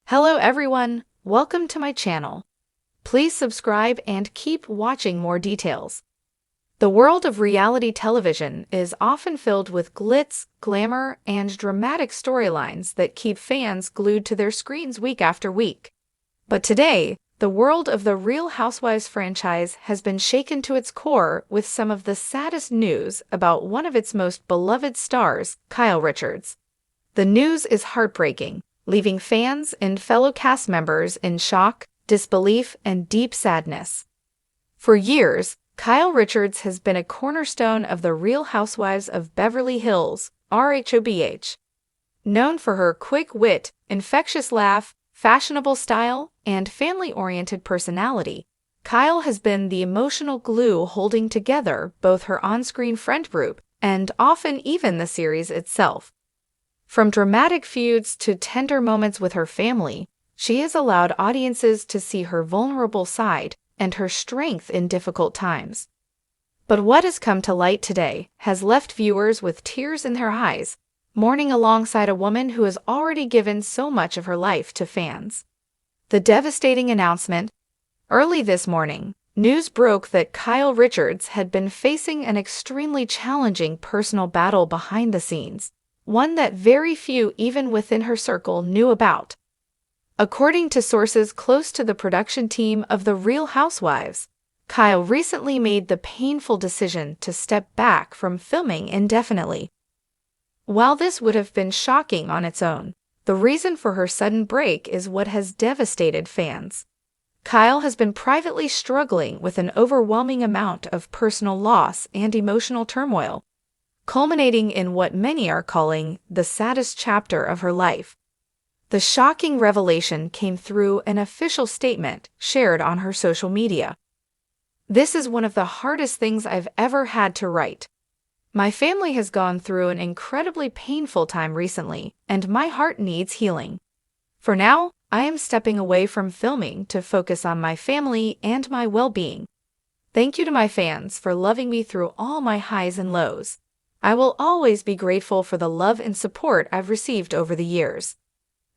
Hello everyone, welcome to my channel. Please subscribe and keep watching more details. The world of reality television is often filled with glitz, glamour, and dramatic storylines that keep fans glued to their screens week after week. But today, the world of the Real Housewives franchise has been shaken to its core with some of the saddest news about one of its most beloved stars, Kyle Richards. The news is heartbreaking, leaving fans and fellow cast members in shock, disbelief, and deep sadness. For years, Kyle Richards has been a cornerstone of the Real Housewives of Beverly Hills, RHOBH. Known for her quick wit, infectious laugh, fashionable style, and family-oriented personality, Kyle has been the emotional glue holding together both her on-screen friend group and often even the series itself. From dramatic feuds to tender moments with her family, she has allowed audiences to see her vulnerable side and her strength in difficult times. But what has come to light today has left viewers with tears in their eyes, mourning alongside a woman who has already given so much of her life to fans. The devastating announcement: early this morning, news broke that Kyle Richards had been facing an extremely challenging personal battle behind the scenes, one that very few even within her circle knew about. According to sources close to the production team of The Real Housewives, Kyle recently made the painful decision to step back from filming indefinitely. While this would have been shocking on its own, the reason for her sudden break is what has devastated fans. Kyle has been privately struggling with an overwhelming amount of personal loss and emotional turmoil, culminating in what many are calling the saddest chapter of her life. The shocking revelation came through an official statement shared on her social media. "This is one of the hardest things I've ever had to write. My family has gone through an incredibly painful time recently, and my heart needs healing. For now, I am stepping away from filming to focus on my family and my well-being. Thank you to my fans for loving me through all my highs and lows. I will always be grateful for the love and support I've received over the years."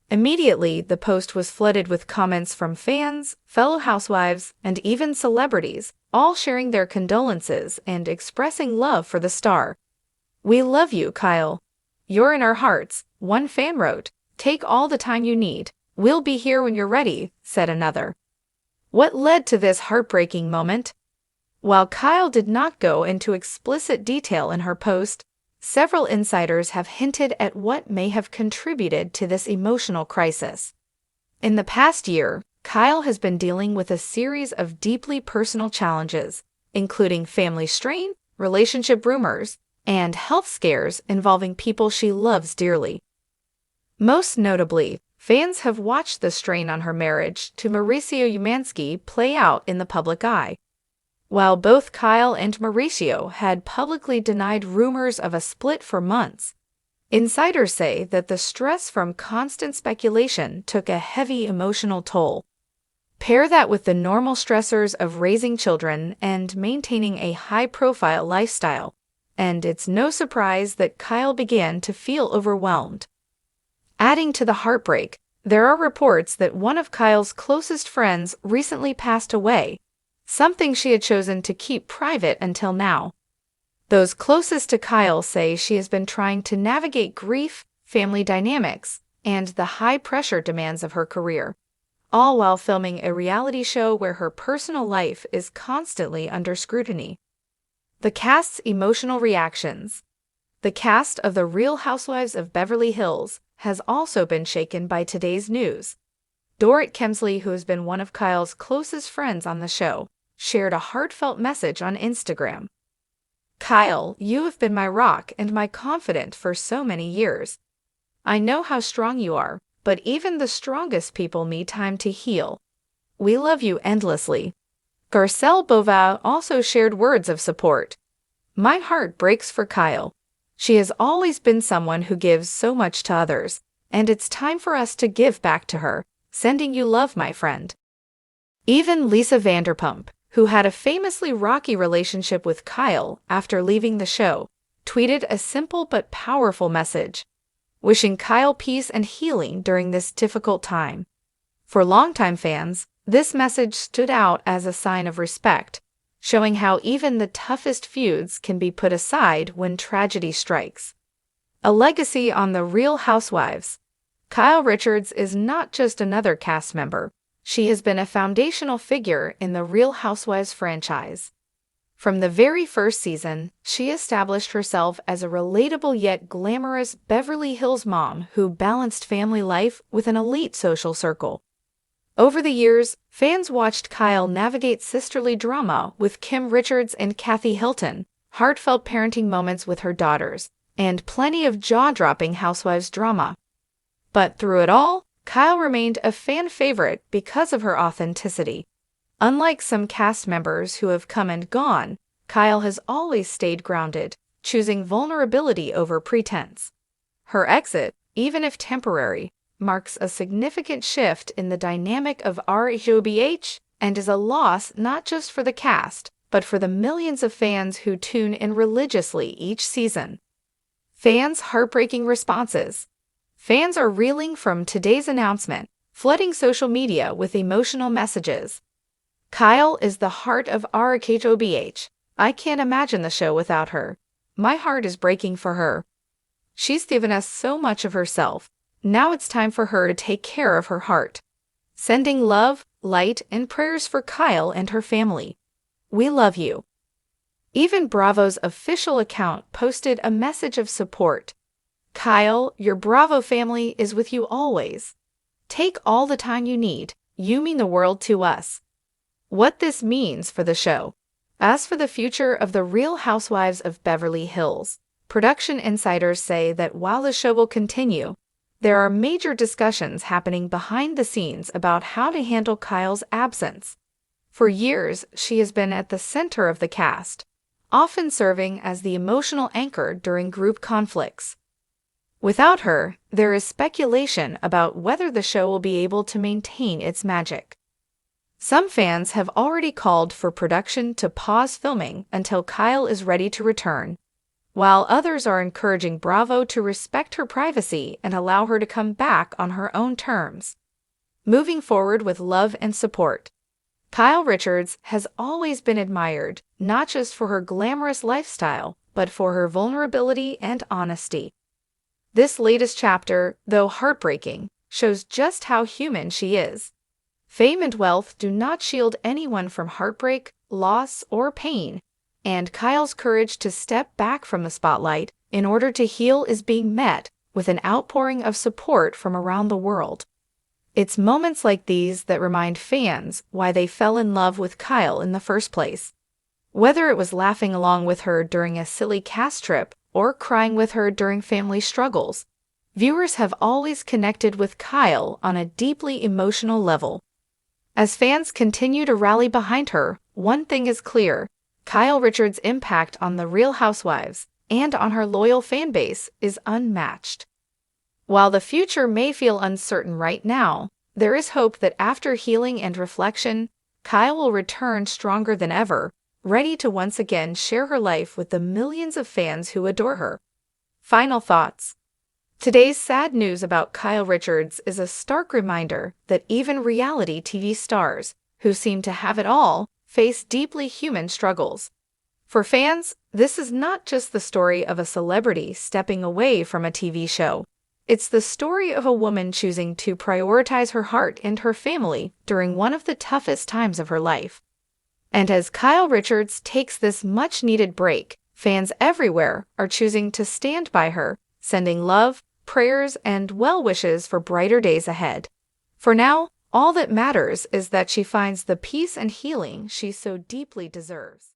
Immediately, the post was flooded with comments from fans, fellow housewives, and even celebrities, all sharing their condolences and expressing love for the star. "We love you, Kyle. You're in our hearts," one fan wrote. "Take all the time you need. We'll be here when you're ready," said another. What led to this heartbreaking moment? While Kyle did not go into explicit detail in her post, several insiders have hinted at what may have contributed to this emotional crisis. In the past year, Kyle has been dealing with a series of deeply personal challenges, including family strain, relationship rumors, and health scares involving people she loves dearly. Most notably, fans have watched the strain on her marriage to Mauricio Umansky play out in the public eye. While both Kyle and Mauricio had publicly denied rumors of a split for months, insiders say that the stress from constant speculation took a heavy emotional toll. Pair that with the normal stressors of raising children and maintaining a high-profile lifestyle, and it's no surprise that Kyle began to feel overwhelmed. Adding to the heartbreak, there are reports that one of Kyle's closest friends recently passed away, something she had chosen to keep private until now. Those closest to Kyle say she has been trying to navigate grief, family dynamics, and the high-pressure demands of her career, all while filming a reality show where her personal life is constantly under scrutiny. The cast's emotional reactions. The cast of The Real Housewives of Beverly Hills has also been shaken by today's news. Dorit Kemsley, who has been one of Kyle's closest friends on the show, shared a heartfelt message on Instagram. "Kyle, you have been my rock and my confidant for so many years. I know how strong you are, but even the strongest people need time to heal. We love you endlessly." Garcelle Beauvais also shared words of support. "My heart breaks for Kyle. She has always been someone who gives so much to others, and it's time for us to give back to her. Sending you love, my friend." Even Lisa Vanderpump, who had a famously rocky relationship with Kyle after leaving the show, tweeted a simple but powerful message, wishing Kyle peace and healing during this difficult time. For longtime fans, this message stood out as a sign of respect, showing how even the toughest feuds can be put aside when tragedy strikes. A legacy on The Real Housewives. Kyle Richards is not just another cast member. She has been a foundational figure in the Real Housewives franchise. From the very first season, she established herself as a relatable yet glamorous Beverly Hills mom who balanced family life with an elite social circle. Over the years, fans watched Kyle navigate sisterly drama with Kim Richards and Kathy Hilton, heartfelt parenting moments with her daughters, and plenty of jaw-dropping Housewives drama. But through it all, Kyle remained a fan favorite because of her authenticity. Unlike some cast members who have come and gone, Kyle has always stayed grounded, choosing vulnerability over pretense. Her exit, even if temporary, marks a significant shift in the dynamic of RHOBH and is a loss not just for the cast, but for the millions of fans who tune in religiously each season. Fans' heartbreaking responses. Fans are reeling from today's announcement, flooding social media with emotional messages. Kyle is the heart of RHOBH. I can't imagine the show without her. My heart is breaking for her. She's given us so much of herself. Now it's time for her to take care of her heart. Sending love, light, and prayers for Kyle and her family. We love you. Even Bravo's official account posted a message of support. Kyle, your Bravo family is with you always. Take all the time you need. You mean the world to us. What this means for the show. As for the future of The Real Housewives of Beverly Hills, production insiders say that while the show will continue, there are major discussions happening behind the scenes about how to handle Kyle's absence. For years, she has been at the center of the cast, often serving as the emotional anchor during group conflicts. Without her, there is speculation about whether the show will be able to maintain its magic. Some fans have already called for production to pause filming until Kyle is ready to return, while others are encouraging Bravo to respect her privacy and allow her to come back on her own terms. Moving forward with love and support. Kyle Richards has always been admired, not just for her glamorous lifestyle, but for her vulnerability and honesty. This latest chapter, though heartbreaking, shows just how human she is. Fame and wealth do not shield anyone from heartbreak, loss, or pain, and Kyle's courage to step back from the spotlight in order to heal is being met with an outpouring of support from around the world. It's moments like these that remind fans why they fell in love with Kyle in the first place. Whether it was laughing along with her during a silly cast trip or crying with her during family struggles, viewers have always connected with Kyle on a deeply emotional level. As fans continue to rally behind her, one thing is clear: Kyle Richards' impact on The Real Housewives and on her loyal fan base is unmatched. While the future may feel uncertain right now, there is hope that after healing and reflection, Kyle will return stronger than ever, ready to once again share her life with the millions of fans who adore her. Final thoughts. Today's sad news about Kyle Richards is a stark reminder that even reality TV stars, who seem to have it all, face deeply human struggles. For fans, this is not just the story of a celebrity stepping away from a TV show. It's the story of a woman choosing to prioritize her heart and her family during one of the toughest times of her life. And as Kyle Richards takes this much-needed break, fans everywhere are choosing to stand by her, sending love, prayers, and well wishes for brighter days ahead. For now, all that matters is that she finds the peace and healing she so deeply deserves.